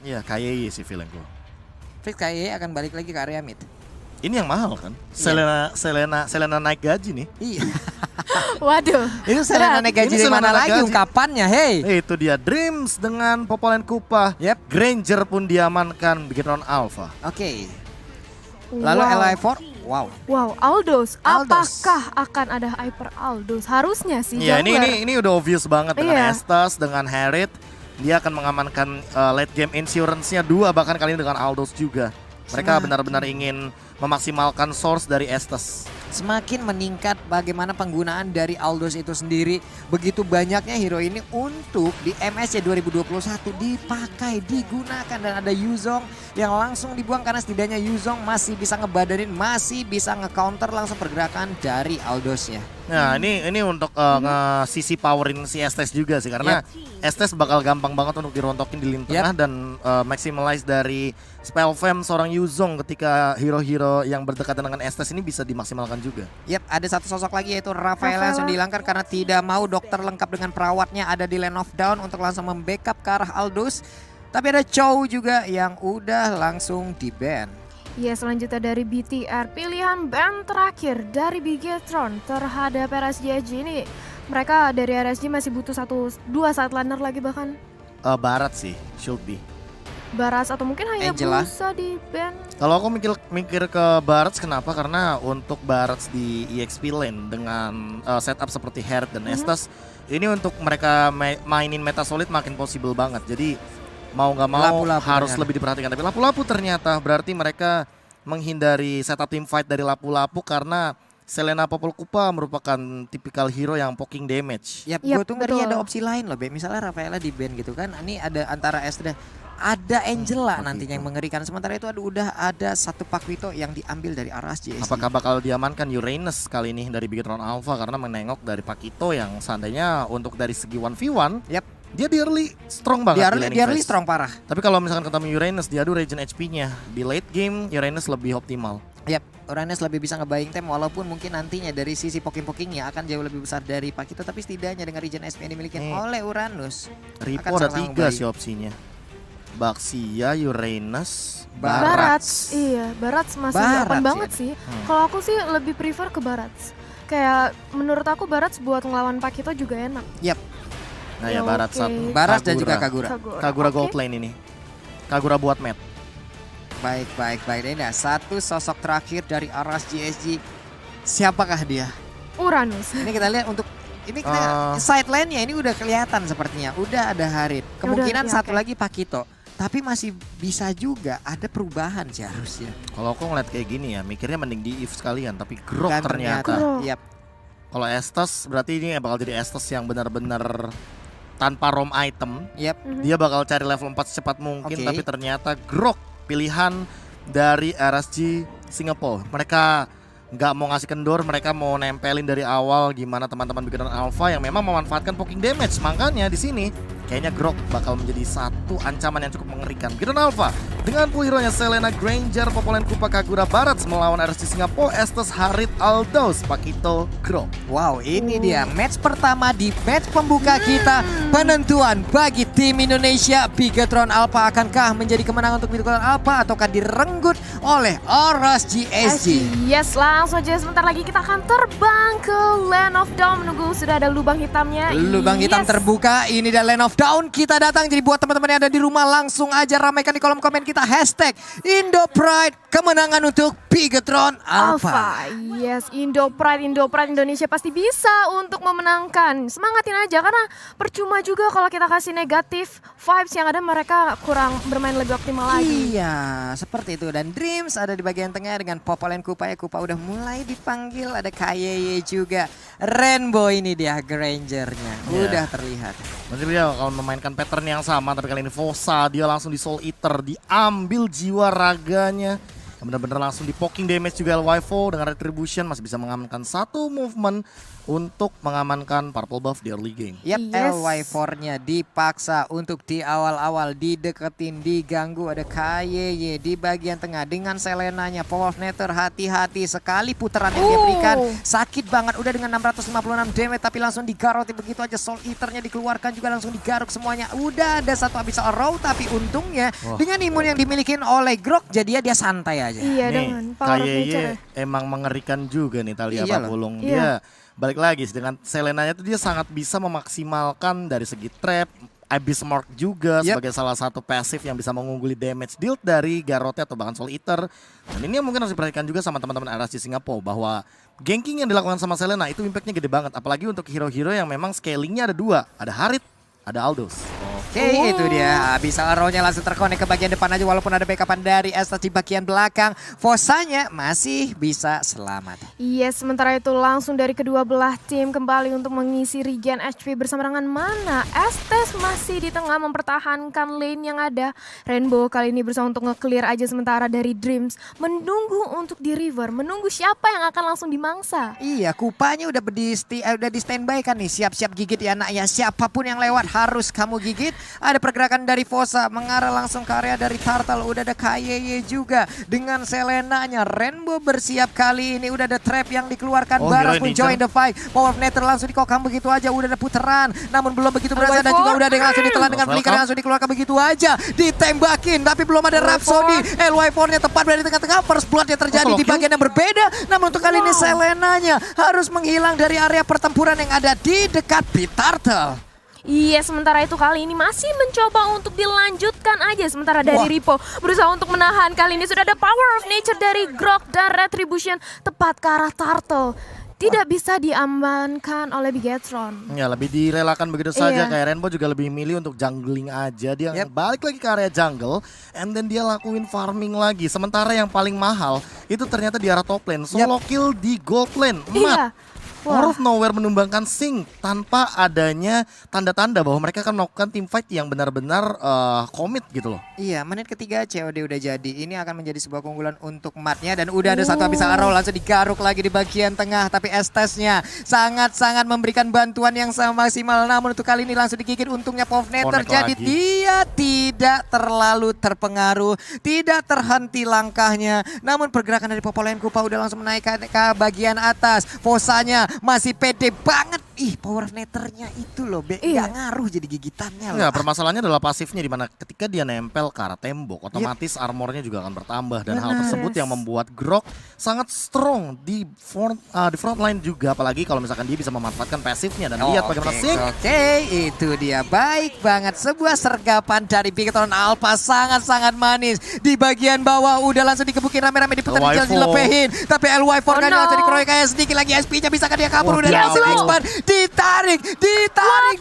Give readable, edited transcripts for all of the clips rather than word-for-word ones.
Iya, KYY sih feelingku. Fix KYY akan balik lagi ke area mid. Ini yang mahal kan? Selena naik gaji nih. Iya. Waduh. Itu Selena naik gaji Ini dari mana Selena naik lagi gaji. ungkapannya, hey. Itu dia Dreams dengan Popolen Kupa. Yep. Granger pun diamankan Bigetron Alpha. Oke. Lalu Wow. LI4, wow. Wow, Aldos. Aldos. Apakah akan ada Hyper Aldos? Harusnya sih. Iya, jungler. ini udah obvious banget dengan Iya. Estes, dengan Harriet. Dia akan mengamankan late game insurance-nya 2 bahkan kali ini dengan Aldos juga. Mereka benar-benar ingin memaksimalkan source dari Estes. Semakin meningkat bagaimana penggunaan dari Aldos itu sendiri. Begitu banyaknya hero ini untuk di MSC 2021 dipakai, digunakan. Dan ada Yuzong yang langsung dibuang karena setidaknya Yuzong masih bisa ngebadanin, masih bisa nge-counter langsung pergerakan dari Aldosnya. Nah ini untuk nge-sisi powerin si Estes juga sih. Karena Estes bakal gampang banget untuk dirontokin di lini tengah. Dan maximize dari spell fam seorang Yuzong ketika hero-hero yang berdekatan dengan Estes ini bisa dimaksimalkan juga. Yap, ada satu sosok lagi yaitu Rafael langsung dihilangkan karena tidak mau dokter lengkap dengan perawatnya ada di lane of down untuk langsung membackup ke arah Aldos. Tapi ada Chow juga yang udah langsung di-ban. Ya, selanjutnya dari BTR, pilihan ban terakhir dari Bigetron terhadap RSGSG ini. Mereka dari RSG masih butuh 1-2 saat laner lagi bahkan. Barat sih, should be. Baras atau mungkin hanya Angela. bisa di ban. Kalau aku mikir ke Barats, kenapa? Karena untuk Barats di EXP lane dengan setup seperti Herald dan Estes, ini untuk mereka mainin meta solid makin possible banget. Jadi mau nggak mau Lapu-lapu harus ternyata. lebih diperhatikan. Tapi lapu-lapu ternyata berarti mereka menghindari setup team fight dari lapu-lapu karena Selena Popol Kupa merupakan tipikal hero yang poking damage. Yap, Yap, gue tuh ngeri betul. ada opsi lain loh, Be. Misalnya Rafaela di-ban gitu kan. Ini ada antara Estra, ada Angela nantinya yang mengerikan. Sementara itu udah ada satu Paquito yang diambil dari RSG. Apakah bakal diamankan Uranus kali ini dari Bigetron Alpha karena menengok dari Pakito yang seandainya untuk dari segi 1v1 Yap. dia di early strong banget di laning Dia early phase. strong parah. Tapi kalau misalkan ketemu Uranus diadu regen HP-nya. Di late game Uranus lebih optimal. Yap, Uranus lebih bisa ngebaying tem walaupun mungkin nantinya dari sisi poking-pokingnya akan jauh lebih besar dari Pakito. Tapi setidaknya dengan regen SP yang dimiliki oleh Uranus. Ripo Akan ada sama-sama 3 baik. sih opsinya. Baxia, Uranus, Barats. Iya, Barats masih Barats open ya. banget sih. Kalau aku sih lebih prefer ke Barats. Kayak menurut aku Barats buat ngelawan Pakito juga enak. Yap, Nah ya Ya, Barat oke. satu. Baras dan juga Kagura. Kagura Oke. gold lane ini. Kagura buat map. Baik. Nah, satu sosok terakhir dari RSGSG. Siapakah dia? Uranus. Ini kita lihat untuk ini kita side lane-nya ini udah kelihatan sepertinya. Udah ada Harit. Kemungkinan Udah, ya, satu oke. lagi Pakito. Tapi masih bisa juga ada perubahan sih harusnya. Kalau aku ngeliat kayak gini ya, mikirnya mending di if sekalian. Tapi Grok Dan ternyata. Grok. Yap. Kalau Estes berarti ini bakal jadi Estes yang benar-benar tanpa rom item. Yap. Dia bakal cari level 4 secepat mungkin. Oke. Tapi ternyata Grok pilihan dari RSG Singapore. Mereka nggak mau ngasih kendor, mereka mau nempelin dari awal gimana teman-teman Bigetron Alpha yang memang memanfaatkan poking damage. Makanya di sini kayaknya Grok bakal menjadi satu ancaman yang cukup mengerikan. Bigetron Alpha dengan pool hero-nya Selena, Granger, Popolen Kupa, Kagura, Barats melawan RSG Singapore, Estes, Harit, Aldos, Pakito, Grok. Wow, ini dia match pertama di match pembuka kita. Penentuan bagi tim Indonesia. Bigetron Alpha akankah menjadi kemenangan untuk Bigetron Alpha ataukah direnggut oleh RSGSG? Yes, langsung aja sebentar lagi kita akan terbang ke Land of Dawn menunggu sudah ada lubang hitamnya. Lubang hitam Yes. terbuka, ini dari Land of Down. Kita datang, jadi buat teman-teman yang ada di rumah langsung aja ramaikan di kolom komen kita hashtag Indo-Pride, kemenangan untuk Bigetron Alpha. Yes, Indo Pride Indonesia pasti bisa untuk memenangkan. Semangatin aja karena percuma juga kalau kita kasih negatif vibes yang ada mereka kurang bermain lebih optimal lagi. Iya, seperti itu. Dan Dreams ada di bagian tengah dengan Popolen Kupa. Ya, Kupa udah mulai dipanggil, ada KYY juga. Rainbow ini dia Grangernya, udah terlihat. Nanti dia kalau memainkan pattern yang sama, tapi kali ini Vosa dia langsung di Soul Eater, diambil jiwa raganya. Bener-bener langsung di poking damage juga LY4 dengan Retribution masih bisa mengamankan satu movement untuk mengamankan purple buff di early game. Yap, Yes. LY4-nya dipaksa untuk di awal-awal dideketin, diganggu. Ada KYY di bagian tengah dengan Selenanya. Power of Nether, hati-hati sekali putaran yang dia berikan. Sakit banget, udah dengan 656 damage tapi langsung digaroti begitu aja. Soul Eater-nya dikeluarkan juga langsung digaruk semuanya. Udah ada satu Abyssal Arrow tapi untungnya dengan imun yang dimiliki oleh Grok jadi dia santai aja. Iya, Nih, dengan power of nature. KYY emang mengerikan juga nih Thalia Iya loh. Papulung. Iya. Dia balik lagi dengan Selenanya tuh dia sangat bisa memaksimalkan dari segi trap, Abyss Mark juga sebagai salah satu passive yang bisa mengungguli damage dealt dari Garrote atau bahkan Soul Eater. Dan ini yang mungkin harus diperhatikan juga sama teman-teman RSG Singapura bahwa ganking yang dilakukan sama Selena itu impactnya gede banget. Apalagi untuk hero-hero yang memang scalingnya ada dua, ada Harit, ada Aldous. Oke, itu dia. Abyssal Arrow-nya langsung terkonek ke bagian depan aja walaupun ada backupan dari Estes di bagian belakang. Fosanya masih bisa selamat. Yes, sementara itu langsung dari kedua belah tim kembali untuk mengisi regen HP bersama dengan Mana. Estes masih di tengah mempertahankan lane yang ada. Rainbow kali ini berusaha untuk nge-clear aja sementara dari Dreams. Menunggu untuk di river, menunggu siapa yang akan langsung dimangsa. Iya, Kupanya udah di standby kan nih, siap-siap gigit ya anak ya. Siapapun yang lewat harus kamu gigit. Ada pergerakan dari Fosa mengarah langsung ke area dari Turtle. Udah ada KYY juga dengan Selenanya. Rainbow bersiap kali ini. Udah ada trap yang dikeluarkan. Baras pun join the fight. Power of Nether langsung dikokang begitu aja. Udah ada puteran. Namun belum begitu berasa. Dan juga udah ada yang langsung ditelan dengan flicker yang langsung dikeluarkan begitu aja. Ditembakin. Tapi belum ada Rhapsody. LY4-nya tepat berada di tengah-tengah. First blood yang terjadi di bagian yang berbeda. Namun untuk kali ini Selenanya harus menghilang dari area pertempuran yang ada di dekat Pit Turtle. Iya, sementara itu kali ini masih mencoba untuk dilanjutkan aja. Sementara dari Ripo berusaha untuk menahan. Kali ini sudah ada power of nature dari Grok dan Retribution tepat ke arah Turtle. Tidak bisa diamankan oleh Bigetron. Ya lebih direlakan begitu saja. Iya. Kayak Rainbow juga lebih milih untuk jungling aja. Dia balik lagi ke area jungle. And then dia lakuin farming lagi. Sementara yang paling mahal itu ternyata di arah top lane. Solo kill di gold lane. Iya. Out of nowhere menumbangkan Sing tanpa adanya tanda-tanda bahwa mereka akan melakukan team fight yang benar-benar komit gitu loh. Iya, menit ketiga COD udah jadi. Ini akan menjadi sebuah keunggulan untuk matnya. Dan udah ada satu Abyssal Arrow langsung digaruk lagi di bagian tengah. Tapi Estesnya sangat-sangat memberikan bantuan yang sama maksimal. Namun untuk kali ini langsung digigit untungnya Power of Nether. Jadi dia tidak terlalu terpengaruh. Tidak terhenti langkahnya. Namun pergerakan dari Popolen Kupa udah langsung menaikkan ke bagian atas. Fosanya masih pede banget. Ih, Power of Nether-nya itu loh, gak ngaruh jadi gigitannya loh. Enggak, permasalahannya adalah pasifnya di mana ketika dia nempel ke arah tembok, otomatis armornya juga akan bertambah dan hal tersebut yang membuat Grok sangat strong di front line juga, apalagi kalau misalkan dia bisa memanfaatkan pasifnya dan lihat bagaimana Sing. Oke, itu dia baik banget sebuah sergapan dari Bigetron Alpha sangat-sangat manis. Di bagian bawah udah langsung digebukin rame-rame diputar dilepehin. Tapi LY4 kan langsung dikeroyok kayak sedikit lagi SP-nya bisa kan dia kabur udah langsung expand. Ditarik,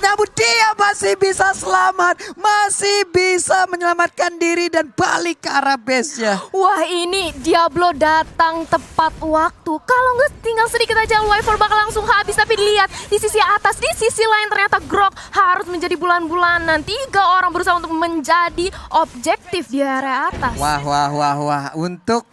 namun dia masih bisa selamat, masih bisa menyelamatkan diri dan balik ke arah base-nya. Wah, ini Diablo datang tepat waktu. Kalau nggak tinggal sedikit aja LY4 bakal langsung habis. Tapi dilihat di sisi atas, di sisi lain ternyata Grok harus menjadi bulan-bulanan. 3 orang berusaha untuk menjadi objektif di area atas. Wah. Untuk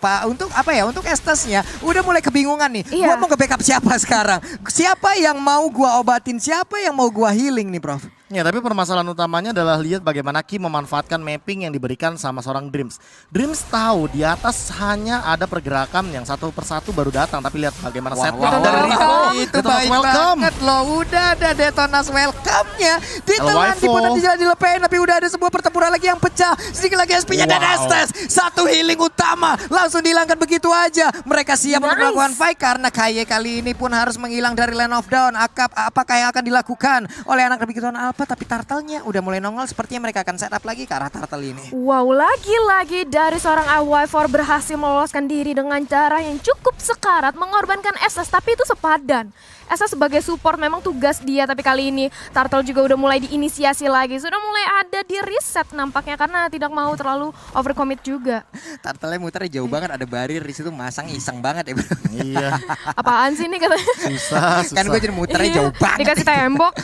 apa ya? Untuk Estesnya udah mulai kebingungan nih. Gua mau nge-backup siapa sekarang? Siapa yang mau gua obatin, siapa yang mau gua healing nih, Prof? Ya, tapi permasalahan utamanya adalah lihat bagaimana Kim memanfaatkan mapping yang diberikan sama seorang Dreams. Dreams tahu di atas hanya ada pergerakan yang satu persatu baru datang, tapi lihat bagaimana setnya dari Rico. Itu baik banget loh, udah ada Detonas welcome-nya. Ditelan di pun dilepehin, tapi udah ada sebuah pertempuran lagi yang pecah. Sedikit lagi SP-nya dan Estes. Satu healing utama langsung dihilangkan begitu aja. Mereka siap untuk melakukan fight karena KY kali ini pun harus menghilang dari Land of Dawn. Apakah yang akan dilakukan oleh anak Bigetron Alpha? Tapi Turtle-nya udah mulai nongol, sepertinya mereka akan setup lagi ke arah Turtle ini. Wow, lagi-lagi dari seorang LY4 berhasil meloloskan diri dengan cara yang cukup sekarat, mengorbankan SS, tapi itu sepadan. SS sebagai support memang tugas dia, tapi kali ini Turtle juga udah mulai diinisiasi lagi. Sudah mulai ada di reset nampaknya karena tidak mau terlalu overcommit juga. Turtle-nya muternya jauh banget, ada barir di situ, masang iseng banget ya bro. Iya. Apaan sih ini katanya? Susah. Kan gue jadi muternya jauh banget. Dikasih tembok.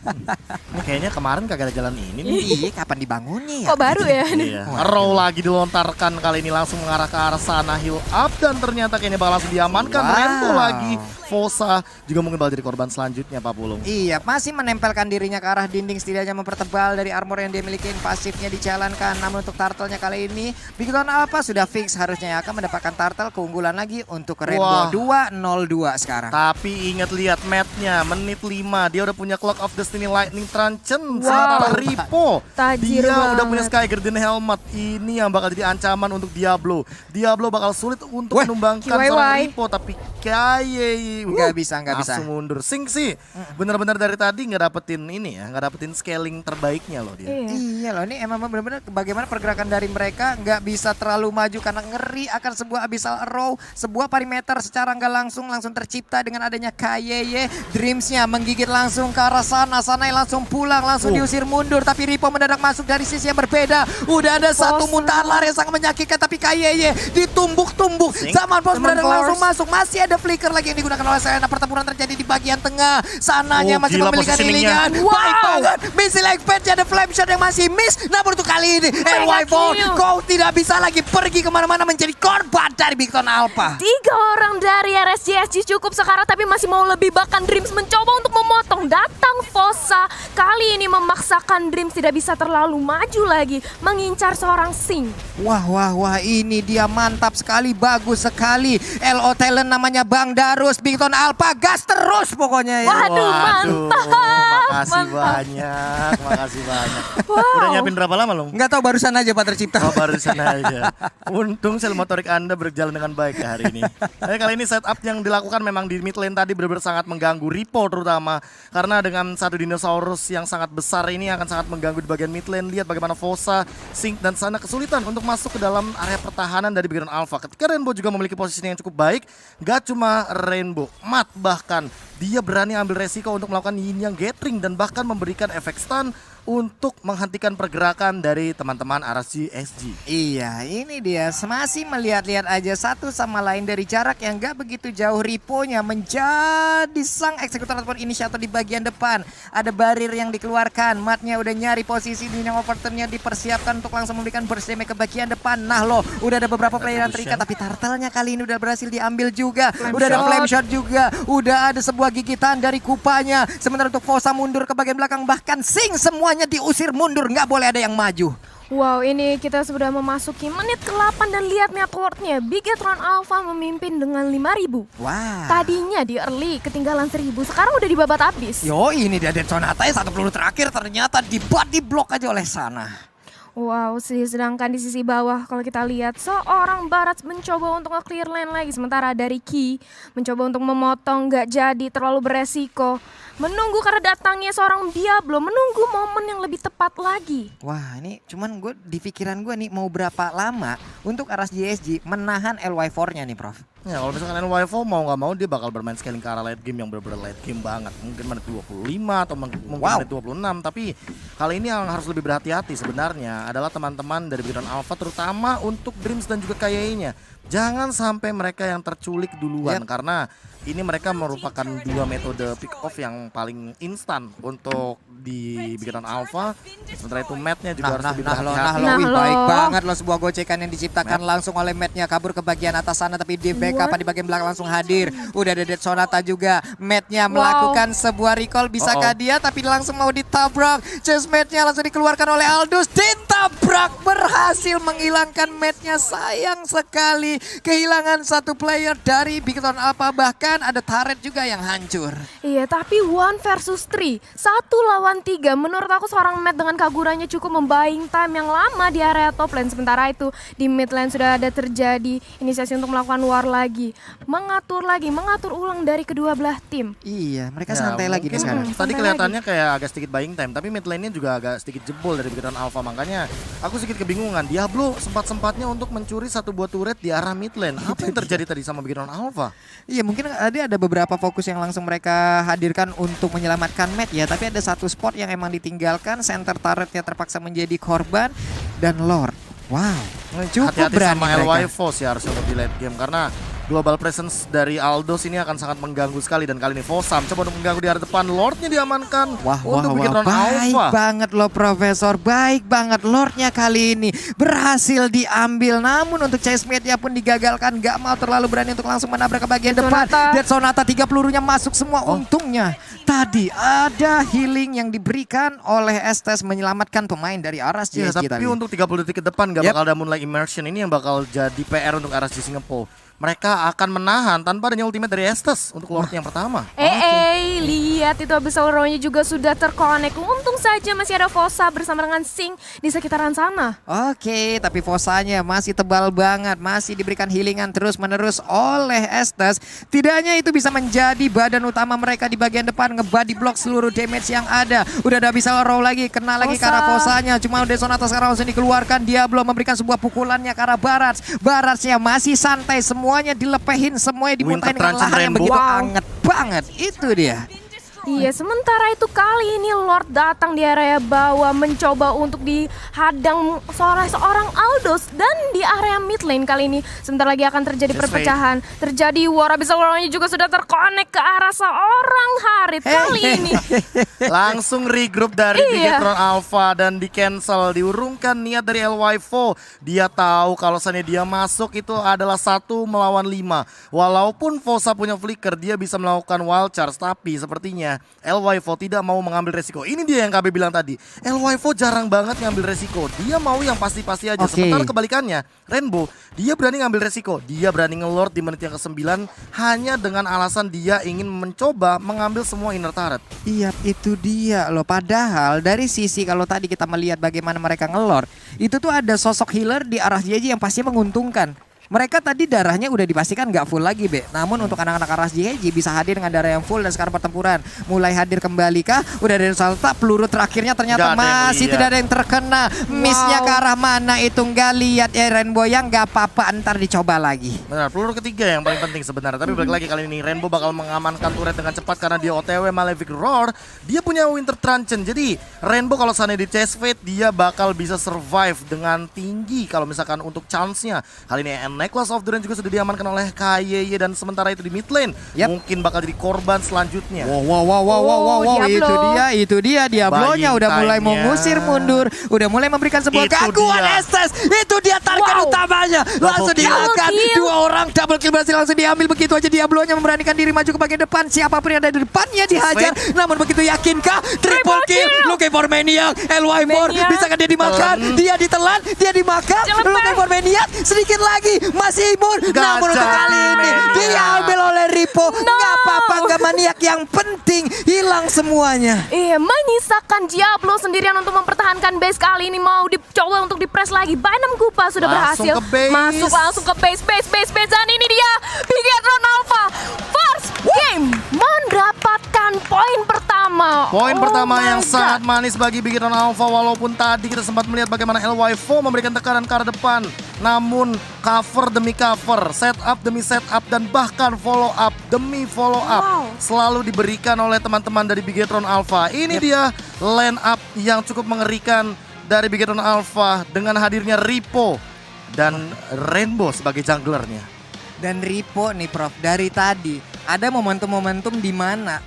Ini kayaknya kemarin kagak ada jalan ini nih. Iya, kapan dibangunnya ya? Kok baru ya? Iya. Row lagi dilontarkan kali ini langsung mengarah ke arah sana, heal up dan ternyata kayaknya bakal langsung diamankan. Wow. Rainbow lagi, Fosa juga mungkin bakal jadi korban selanjutnya Pak Pulung. Iya, masih menempelkan dirinya ke arah dinding, setidaknya mempertebal dari armor yang dia miliki, pasifnya dijalankan. Namun untuk turtle-nya kali ini, Bigton Alpha sudah fix harusnya akan mendapatkan turtle, keunggulan lagi untuk Rainbow. 2-0-2 sekarang. Tapi ingat lihat mapnya, menit 5 dia udah punya Clock of Destiny Lightning Truncheon. Wow. Sementara Ripo Tajir dia udah banget. punya Sky Guardian Helmet. Ini yang bakal jadi ancaman untuk Diablo. Diablo bakal sulit untuk menumbangkan KYY. seorang Ripo, tapi Kaye Nggak bisa. langsung mundur. Sing sih bener-bener dari tadi nggak dapetin ini ya, nggak dapetin scaling terbaiknya loh dia. Iya. Iya loh, ini emang benar-benar bagaimana pergerakan dari mereka nggak bisa terlalu maju karena ngeri akan sebuah abyssal arrow, sebuah perimeter secara nggak langsung tercipta dengan adanya KYY. Dreamsnya menggigit langsung ke arah sana, Sanai langsung pulang, langsung diusir mundur, tapi Ripo mendadak masuk dari sisi yang berbeda. Udah ada satu muntahan lari yang sangat menyakitkan, tapi KYY ditumbuk-tumbuk. Zaman Force mendadak langsung masuk, masih ada flicker lagi yang digunakan oleh Selena. Pertempuran terjadi di bagian tengah, sananya masih Gila memiliki positioningnya. healingan. Baik banget, missile expert ada flame shot yang masih miss. Namun untuk kali ini LY4 kau tidak bisa lagi pergi kemana-mana menjadi korban dari Bigton Alpha. 3 orang dari RSGSG cukup sekarang tapi masih mau lebih, bahkan Dreams mencoba untuk memotong. Datang Fosa, kali ini memaksakan Dreams tidak bisa terlalu maju lagi, mengincar seorang Sing. Wah, ini dia mantap sekali, bagus sekali. LO talent namanya Bang Darus, Bigton Alpha gas terus pokoknya ya. Waduh, mantap. Makasih banyak, makasih banyak. Udah nyiapin berapa lama lo? Nggak tahu, barusan aja Pak tercipta. Oh, barusan aja. Untung sel motorik Anda berjalan dengan baik ya hari ini. Tapi kali ini setup yang dilakukan memang di mid lane tadi benar-benar sangat mengganggu Ripo terutama. Karena dengan satu dinosaurus yang sangat besar ini akan sangat mengganggu di bagian mid lane. Lihat bagaimana Fosa, Sink dan Sana kesulitan untuk masuk ke dalam area pertahanan dari Bigton Alpha. Ketika Rainbow juga memiliki posisi yang cukup baik, gak cuma Rainbow, Matt bahkan dia berani ambil resiko untuk melakukan Yin Yang Gathering dan bahkan memberikan efek stun untuk menghentikan pergerakan dari teman-teman RSG SG. Iya, ini dia masih melihat-lihat aja satu sama lain dari jarak yang gak begitu jauh. Riponya menjadi sang eksekutor ataupun inisiator di bagian depan. Ada barir yang dikeluarkan, Matnya udah nyari posisi di yang overturnnya dipersiapkan untuk langsung memberikan burst damage ke bagian depan. Nah loh, udah ada beberapa player yang terikat, tapi turtle-nya kali ini udah berhasil diambil juga. Udah ada flame shot juga, udah ada sebuah gigitan dari kupanya. Sementara untuk Fosa mundur ke bagian belakang, bahkan Sing semuanya diusir mundur, nggak boleh ada yang maju. Wow, ini kita sudah memasuki menit ke-8 dan lihat net worth-nya. Bigetron Alpha memimpin dengan 5.000. Wah. Tadinya di early ketinggalan 1.000, sekarang udah dibabat habis. Yo, ini dia Dead Sonata ya, satu peluru terakhir ternyata di body block aja oleh Sana. Wow, sedangkan di sisi bawah kalau kita lihat seorang Barat mencoba untuk nge-clear lane lagi. Sementara dari Ki mencoba untuk memotong, gak jadi, terlalu beresiko. Menunggu karena datangnya seorang Diablo, menunggu momen yang lebih tepat lagi. Wah, ini cuman gue di pikiran gue nih mau berapa lama untuk RSGSG menahan LY4-nya nih, Prof. Ya kalau misalkan LY4 mau nggak mau dia bakal bermain scaling ke arah late game yang benar-benar late game banget. Mungkin menit 25 atau mungkin menit 26. Tapi kali ini yang harus lebih berhati-hati sebenarnya adalah teman-teman dari Bigton Alpha, terutama untuk Dreams dan juga KYE-nya. Jangan sampai mereka yang terculik duluan karena ini mereka merupakan dua metode pick off yang paling instan untuk di Bigton Alpha. Sementara itu Matt-nya juga harus lebih berhati-hati. Wih, baik banget loh, sebuah gocekan yang diciptakan langsung oleh Matt-nya, kabur ke bagian atas sana tapi di backup di bagian belakang langsung hadir. Udah ada Dead Sonata juga. Matt-nya melakukan sebuah recall, bisakah dia, tapi langsung mau ditabrak. Chase Matt-nya langsung dikeluarkan oleh Aldous, ditabrak, berhasil menghilangkan Matt-nya. Sayang sekali kehilangan satu player dari Bigton Alpha, bahkan ada turret juga yang hancur. Iya, tapi 1 versus 3, 1 lawan 3. Menurut aku seorang Matt dengan Kaguranya cukup membaying time yang lama di area top lane. Sementara itu di mid lane sudah ada terjadi inisiasi untuk melakukan war lagi. Mengatur ulang dari kedua belah tim. Iya, mereka santai lagi nih sekarang. Tadi kelihatannya kayak agak sedikit buying time, tapi mid lane-nya juga agak sedikit jebol dari Bigton Alpha. Makanya aku sedikit kebingungan. Diablo sempat-sempatnya untuk mencuri satu buah turret di arah mid lane. Apa yang terjadi tadi sama Bigton Alpha? Iya, mungkin ada beberapa fokus yang langsung mereka hadirkan untuk menyelamatkan Matt ya. Tapi ada satu spot yang emang ditinggalkan, center turretnya terpaksa menjadi korban, dan Lord. Wow, cukup hati-hati berani sama mereka. LY4 sih harusnya untuk di late game karena global presence dari Aldous ini akan sangat mengganggu sekali. Dan kali ini Fosam coba untuk mengganggu di arah depan. Lordnya diamankan untuk bikin round baik Alpha. banget loh Profesor, baik banget. Lordnya kali ini berhasil diambil, namun untuk chase mate-nya pun digagalkan. Gak mau terlalu berani untuk langsung menabrak ke bagian depan. Dead Sonata 3 pelurunya masuk semua. Untungnya tadi ada healing yang diberikan oleh Estes menyelamatkan pemain dari Aras Ya, JSG tapi tadi. untuk 30 detik ke depan gak bakal ada Moonlight Immersion. Ini yang bakal jadi PR untuk RSG Singapore. Mereka akan menahan tanpa adanya ultimate dari Estes untuk Lord yang pertama. Lihat itu Abyssal Roar-nya juga sudah terkonek. Untung saja masih ada Fossa bersama dengan Sing di sekitaran sana. Oke, tapi Fosanya masih tebal banget, masih diberikan healingan terus-menerus oleh Estes. Tidaknya itu bisa menjadi badan utama mereka di bagian depan, ngebody block seluruh damage yang ada. Udah ada Abyssal Roar lagi, kena lagi ke arah Fosanya. Cuma udah Sonata sekarang langsung dikeluarkan. Diablo memberikan sebuah pukulannya ke arah Barats. Baratsnya masih santai, semuanya dilepehin, semuanya dimuntahin dengan lahan yang begitu anget banget. Itu dia. Iya, sementara itu kali ini Lord datang di area bawah mencoba untuk dihadang oleh seorang Aldous, dan di area mid lane kali ini sebentar lagi akan terjadi perpecahan. Terjadi war, Abyssal Roar-nya juga sudah terkonek ke arah seorang Harit kali ini. Langsung regroup dari Bigetron Alpha dan di cancel, diurungkan niat dari LY4. Dia tahu kalau misalnya dia masuk itu adalah 1 melawan 5. Walaupun Fossa punya flicker, dia bisa melakukan wild charge, tapi sepertinya LY4 tidak mau mengambil resiko. Ini dia yang KB bilang tadi. LY4 jarang banget ngambil resiko. Dia mau yang pasti-pasti aja. Sementara kebalikannya, Rainbow, dia berani ngambil resiko. Dia berani ngelord di menit yang ke-9 hanya dengan alasan dia ingin mencoba mengambil semua inner turret. Iya, itu dia loh. Padahal dari sisi kalau tadi kita melihat bagaimana mereka ngelord, itu tuh ada sosok healer di arah JJ yang pasti menguntungkan. Mereka tadi darahnya udah dipastikan nggak full lagi, Be. Namun untuk anak-anak Aras JJ bisa hadir dengan darah yang full, dan sekarang pertempuran mulai hadir kembali kah? Udah ada yang salta, peluru terakhirnya ternyata masih tidak ada yang terkena. Missnya ke arah mana itu nggak lihat ya Rainbow, yang nggak apa-apa, ntar dicoba lagi. Benar, peluru ketiga yang paling penting sebenarnya. Tapi balik lagi kali ini Rainbow bakal mengamankan turret dengan cepat karena dia OTW Malefic Roar. Dia punya Winter Truncheon. Jadi Rainbow kalau sana di chase fate dia bakal bisa survive dengan tinggi kalau misalkan untuk chance-nya. Kali ini Necklace of the Rain juga sudah diamankan oleh KYY, dan sementara itu di mid lane mungkin bakal jadi korban selanjutnya. Wow, itu dia Diablonya udah mulai mengusir mundur, udah mulai memberikan sebuah gangguan Estes. Itu dia target utamanya, langsung dihilangkan. 2 orang double kill berhasil langsung diambil. Begitu aja Diablonya memberanikan diri maju ke bagian depan. Siapapun yang ada di depannya dihajar. Namun begitu yakinkah triple kill? Looking for Maniac, LY4 bisakah dia dimakan? Dia ditelan, dia dimakan. Looking for Maniac sedikit lagi, masih imun. Namun untuk kali ini diambil oleh Ripo. Gak apa-apa, gak maniak, yang penting hilang semuanya. Iya, menyisakan Diablo sendirian untuk mempertahankan base. Kali ini mau dicoba untuk di-press lagi. Bynum Kupa sudah berhasil masuk langsung ke base. Dan ini dia Bigetron Alpha first game mendapatkan poin pertama. Poin pertama yang sangat manis bagi Bigetron Alpha. Walaupun tadi kita sempat melihat bagaimana LY4 memberikan tekanan ke arah depan, namun cover demi cover, setup demi setup, dan bahkan follow up demi follow up selalu diberikan oleh teman-teman dari Bigetron Alpha. Ini dia line up yang cukup mengerikan dari Bigetron Alpha dengan hadirnya Ripo dan Rainbow sebagai junglernya. Dan Ripo nih Prof, dari tadi ada momentum-momentum di mana